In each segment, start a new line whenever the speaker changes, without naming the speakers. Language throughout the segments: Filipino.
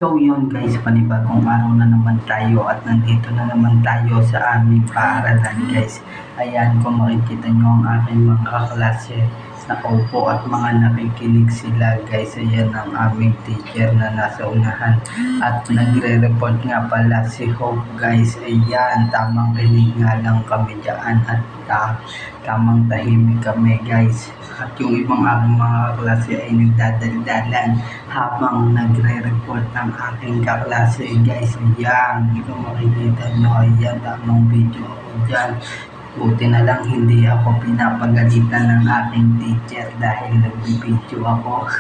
So yun guys, panibagong araw na naman tayo at nandito na naman tayo sa aming paaralan guys. Ayan, kung makikita nyo ang aking mga kaklase na upo at mga nakikinig sila guys. Ayan ang aming teacher na nasa unahan at nagre-report nga pala si Hope guys. Ayan, tamang kinig nga lang kami dyan at tamang tahimik kami guys. At yung ibang aking mga kaklase ay nagdadaldalan habang nagre-report ang aking kaklase guys. Ayan, kung makikita nyo, ayan, tamang video ako dyan. Buti na lang hindi ako pinapagalitan ng aking teacher dahil nagbibideo ako.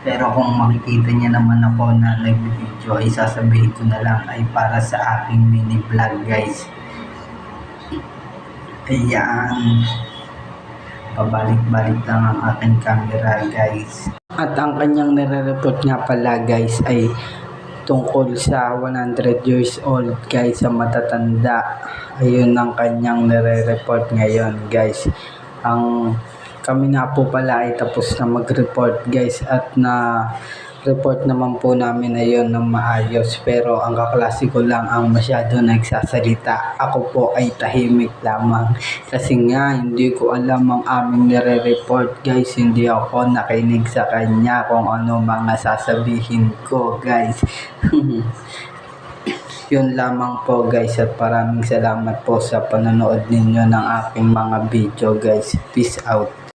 Pero kung makikita niya naman ako na nagbibideo, ay sasabihin ko na lang ay para sa aking mini vlog guys. Ayan, pabalik-balik lang ang aking camera guys. At ang kanyang nire-report nga pala guys ay tungkol sa 100 years old guys, sa matatanda. Ayun ang kanyang nire-report ngayon guys. Kami nga po pala ay tapos na mag-report guys at na report naman po namin ayun ng maayos, pero ang kaklase ko lang ang masyado nagsasalita. Ako po ay tahimik lamang kasi nga hindi ko alam ang aming nire-report guys. Hindi ako nakinig sa kanya kung ano mga sasabihin ko guys. Yun lamang po guys at maraming salamat po sa panonood ninyo ng aking mga video guys. Peace out.